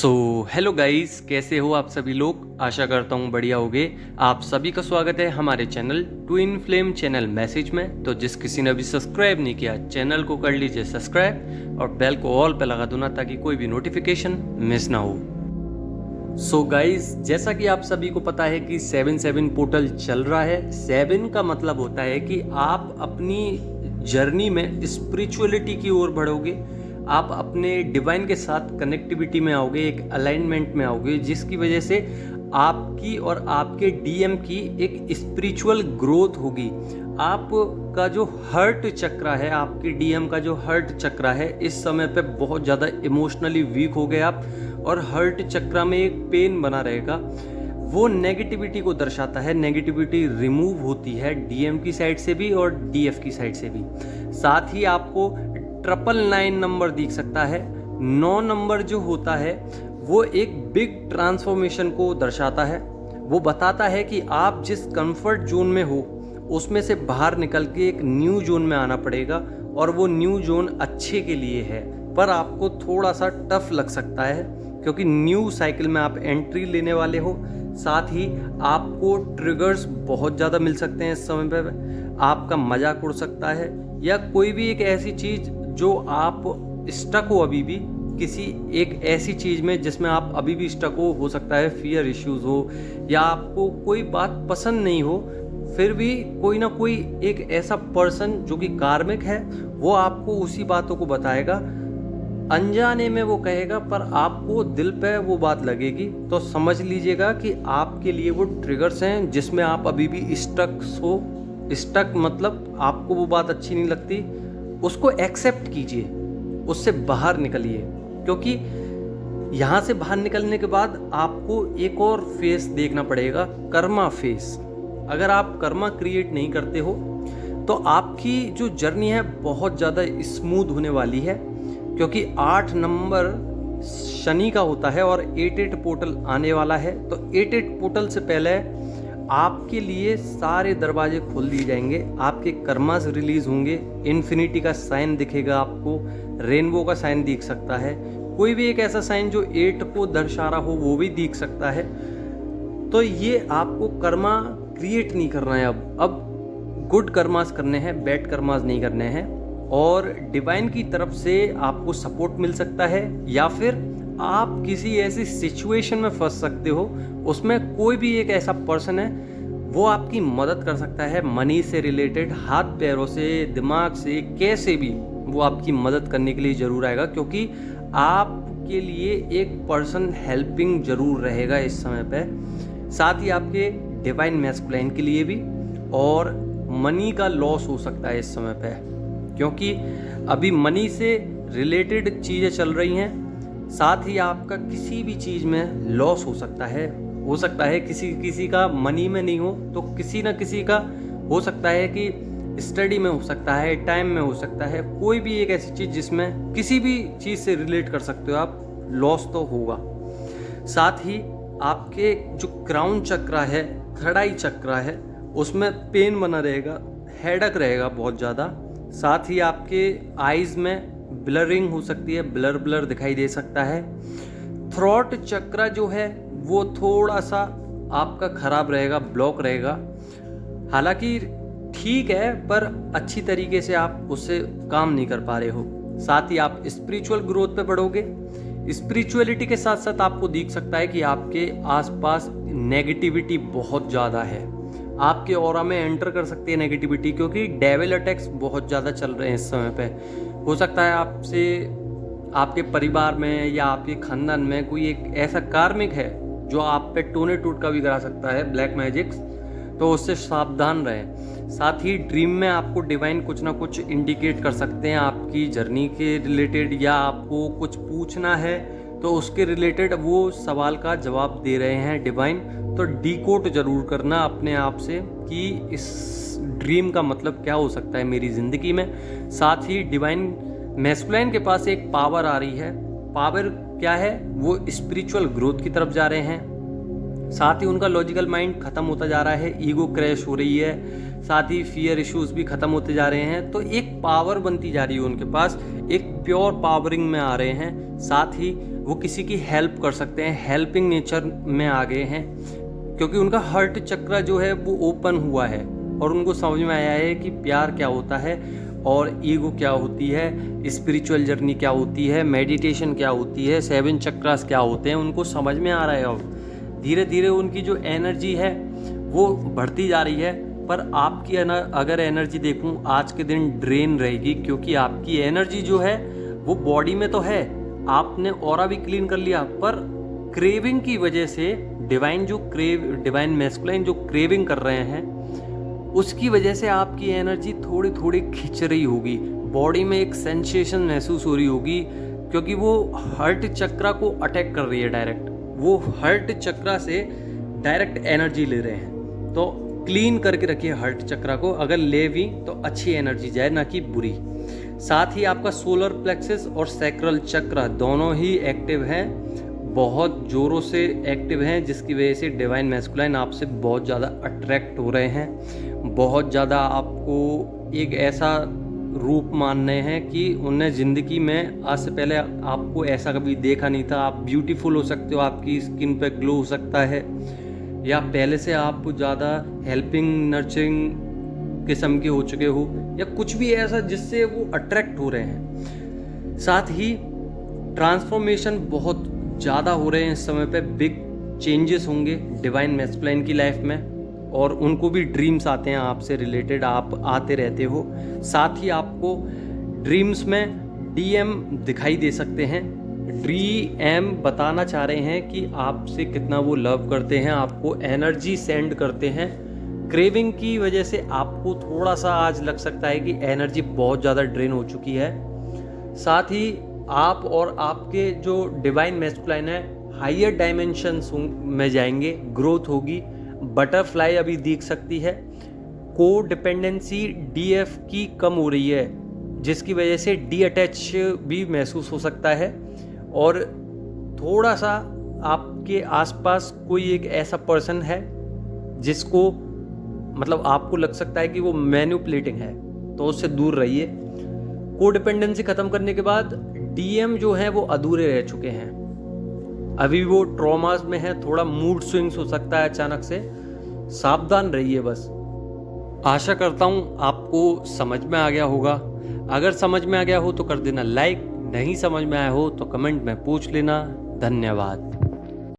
So hello guys, कैसे हो आप सभी लोग। आशा करता हूँ बढ़िया होगे। आप सभी का स्वागत है हमारे channel twin flame channel message में। तो जिस किसी ने अभी सब्सक्राइब नहीं किया, चैनल को कर लीजिए सब्सक्राइब और बेल को ऑल पे लगा दो ना, ताकि कोई भी नोटिफिकेशन मिस ना हो। सो गाइस, जैसा कि आप सभी को पता है कि 7/7 पोर्टल चल रहा है। 7 का मतलब होता है कि आप अपनी जर्नी में स्पिरिचुअलिटी की ओर बढ़ोगे, आप अपने डिवाइन के साथ कनेक्टिविटी में आओगे, एक अलाइनमेंट में आओगे, जिसकी वजह से आपकी और आपके डीएम की एक स्पिरिचुअल ग्रोथ होगी। आपका जो हर्ट चक्र है, आपके डीएम का जो हर्ट चक्र है, इस समय पे बहुत ज़्यादा इमोशनली वीक हो गए आप, और हर्ट चक्र में एक पेन बना रहेगा। वो नेगेटिविटी को दर्शाता है। नेगेटिविटी रिमूव होती है डीएम की साइड से भी और डीएफ की साइड से भी। साथ ही आपको 999 नंबर दिख सकता है। 9 नंबर जो होता है वो एक बिग ट्रांसफॉर्मेशन को दर्शाता है। वो बताता है कि आप जिस कंफर्ट जोन में हो उसमें से बाहर निकल के एक न्यू जोन में आना पड़ेगा, और वो न्यू जोन अच्छे के लिए है, पर आपको थोड़ा सा टफ लग सकता है क्योंकि न्यू साइकिल में आप एंट्री लेने वाले हो। साथ ही आपको ट्रिगर्स बहुत ज़्यादा मिल सकते हैं इस समय पे। आपका मजाक उड़ सकता है, या कोई भी एक ऐसी चीज़ जो आप स्टक हो अभी भी, किसी एक ऐसी चीज़ में जिसमें आप अभी भी स्टक हो सकता है फियर इश्यूज़ हो, या आपको कोई बात पसंद नहीं हो, फिर भी कोई ना कोई एक ऐसा पर्सन जो कि कार्मिक है वो आपको उसी बातों को बताएगा। अनजाने में वो कहेगा, पर आपको दिल पे वो बात लगेगी, तो समझ लीजिएगा कि आपके लिए वो ट्रिगर्स हैं जिसमें आप अभी भी स्टक हो। स्टक मतलब आपको वो बात अच्छी नहीं लगती, उसको एक्सेप्ट कीजिए, उससे बाहर निकलिए, क्योंकि यहाँ से बाहर निकलने के बाद आपको एक और फेस देखना पड़ेगा, कर्मा फेस। अगर आप कर्मा क्रिएट नहीं करते हो तो आपकी जो जर्नी है बहुत ज़्यादा स्मूथ होने वाली है, क्योंकि 8 नंबर शनि का होता है और 8/8 पोर्टल आने वाला है। तो 8/8 पोर्टल से पहले आपके लिए सारे दरवाजे खोल दिए जाएंगे, आपके कर्मास रिलीज होंगे, इन्फिनिटी का साइन दिखेगा आपको, रेनबो का साइन दिख सकता है, कोई भी एक ऐसा साइन जो 8 को दर्शा रहा हो वो भी दिख सकता है। तो ये आपको कर्मा क्रिएट नहीं करना है। अब गुड कर्मास करने हैं, बैड कर्मास नहीं करने हैं। और डिवाइन की तरफ से आपको सपोर्ट मिल सकता है, या फिर आप किसी ऐसी सिचुएशन में फंस सकते हो, उसमें कोई भी एक ऐसा पर्सन है वो आपकी मदद कर सकता है, मनी से रिलेटेड, हाथ पैरों से, दिमाग से, कैसे भी वो आपकी मदद करने के लिए ज़रूर आएगा, क्योंकि आपके लिए एक पर्सन हेल्पिंग ज़रूर रहेगा इस समय पे। साथ ही आपके डिवाइन मैस्कुलाइन के लिए भी, और मनी का लॉस हो सकता है इस समय पे, क्योंकि अभी मनी से रिलेटेड चीज़ें चल रही हैं। साथ ही आपका किसी भी चीज़ में लॉस हो सकता है किसी का मनी में नहीं हो तो किसी ना किसी का हो सकता है, कि स्टडी में हो सकता है, टाइम में हो सकता है, कोई भी एक ऐसी चीज़ जिसमें किसी भी चीज़ से रिलेट कर सकते हो आप, लॉस तो होगा। साथ ही आपके जो क्राउन चक्र है, थर्ड आई चक्र है, उसमें पेन बना रहेगा, हेडक रहेगा बहुत ज़्यादा। साथ ही आपके आईज में ब्लरिंग हो सकती है, ब्लर दिखाई दे सकता है। थ्रॉट चक्र जो है वो थोड़ा सा आपका खराब रहेगा, ब्लॉक रहेगा। हालांकि ठीक है, पर अच्छी तरीके से आप उससे काम नहीं कर पा रहे हो। साथ ही आप स्पिरिचुअल ग्रोथ पे बढ़ोगे। स्पिरिचुअलिटी के साथ साथ आपको दिख सकता है कि आपके आसपास नेगेटिविटी बहुत ज़्यादा है, आपके ऑरा में एंटर कर सकती है नेगेटिविटी, क्योंकि डेविल अटैक्स बहुत ज़्यादा चल रहे हैं इस समय पे। हो सकता है आपसे, आपके परिवार में या आपके खानदान में कोई एक ऐसा कार्मिक है जो आप पे टोने टूट का भी करा सकता है, ब्लैक मैजिक्स, तो उससे सावधान रहें। साथ ही ड्रीम में आपको डिवाइन कुछ ना कुछ इंडिकेट कर सकते हैं आपकी जर्नी के रिलेटेड, या आपको कुछ पूछना है तो उसके रिलेटेड वो सवाल का जवाब दे रहे हैं डिवाइन। तो डीकोड जरूर करना अपने आप से कि इस ड्रीम का मतलब क्या हो सकता है मेरी ज़िंदगी में। साथ ही डिवाइन मैस्कुलाइन के पास एक पावर आ रही है। पावर क्या है? वो स्पिरिचुअल ग्रोथ की तरफ जा रहे हैं। साथ ही उनका लॉजिकल माइंड खत्म होता जा रहा है, ईगो क्रैश हो रही है, साथ ही फियर इश्यूज भी खत्म होते जा रहे हैं। तो एक पावर बनती जा रही है उनके पास, एक प्योर पावरिंग में आ रहे हैं। साथ ही वो किसी की हेल्प कर सकते हैं, हेल्पिंग नेचर में आ गए हैं, क्योंकि उनका हार्ट चक्र जो है वो ओपन हुआ है और उनको समझ में आया है कि प्यार क्या होता है और ईगो क्या होती है, स्पिरिचुअल जर्नी क्या होती है, मेडिटेशन क्या होती है, 7 चक्रास क्या होते हैं, उनको समझ में आ रहा है। अब धीरे धीरे उनकी जो एनर्जी है वो बढ़ती जा रही है। पर आपकी अगर एनर्जी देखूं आज के दिन ड्रेन रहेगी, क्योंकि आपकी एनर्जी जो है वो बॉडी में तो है, आपने ऑरा भी क्लीन कर लिया, पर क्रेविंग की वजह से डिवाइन मैस्कुलाइन जो क्रेविंग कर रहे हैं उसकी वजह से आपकी एनर्जी थोड़ी थोड़ी खिंच रही होगी, बॉडी में एक सेंसेशन महसूस हो रही होगी, क्योंकि वो हार्ट चक्रा को अटैक कर रही है डायरेक्ट, वो हार्ट चक्रा से डायरेक्ट एनर्जी ले रहे हैं। तो क्लीन करके रखिए हार्ट चक्रा को, अगर ले भी तो अच्छी एनर्जी जाए, ना कि बुरी। साथ ही आपका सोलर प्लेक्सस और सैक्रल चक्र दोनों ही एक्टिव हैं, बहुत ज़ोरों से एक्टिव हैं, जिसकी वजह से डिवाइन मैस्कुलाइन आपसे बहुत ज़्यादा अट्रैक्ट हो रहे हैं, बहुत ज़्यादा आपको एक ऐसा रूप मान रहे हैं कि उन्हें ज़िंदगी में आज से पहले आपको ऐसा कभी देखा नहीं था। आप ब्यूटीफुल हो सकते हो, आपकी स्किन पे ग्लो हो सकता है, या पहले से आप ज़्यादा हेल्पिंग नर्चरिंग किस्म के हो चुके हो, या कुछ भी ऐसा जिससे वो अट्रैक्ट हो रहे हैं। साथ ही ट्रांसफॉर्मेशन बहुत ज़्यादा हो रहे हैं इस समय पे, बिग चेंजेस होंगे डिवाइन मैस्कुलाइन की लाइफ में, और उनको भी ड्रीम्स आते हैं आपसे रिलेटेड, आप आते रहते हो। साथ ही आपको ड्रीम्स में डीएम दिखाई दे सकते हैं, डीएम बताना चाह रहे हैं कि आपसे कितना वो लव करते हैं, आपको एनर्जी सेंड करते हैं। क्रेविंग की वजह से आपको थोड़ा सा आज लग सकता है कि एनर्जी बहुत ज़्यादा ड्रेन हो चुकी है। साथ ही आप और आपके जो डिवाइन मैस्कुलाइन है हायर डायमेंशंस में जाएंगे, ग्रोथ होगी, बटरफ्लाई अभी दिख सकती है। को डिपेंडेंसी डीएफ की कम हो रही है, जिसकी वजह से डी अटैच भी महसूस हो सकता है, और थोड़ा सा आपके आसपास कोई एक ऐसा पर्सन है जिसको मतलब आपको लग सकता है कि वो मैनिपुलेटिंग है, तो उससे दूर रहिए। को डिपेंडेंसी खत्म करने के बाद डीएम जो है वो अधूरे रह चुके हैं, अभी वो ट्रॉमास में है, थोड़ा मूड स्विंग्स हो सकता है अचानक से, सावधान रहिए बस। आशा करता हूँ आपको समझ में आ गया होगा। अगर समझ में आ गया हो तो कर देना लाइक, नहीं समझ में आया हो तो कमेंट में पूछ लेना। धन्यवाद।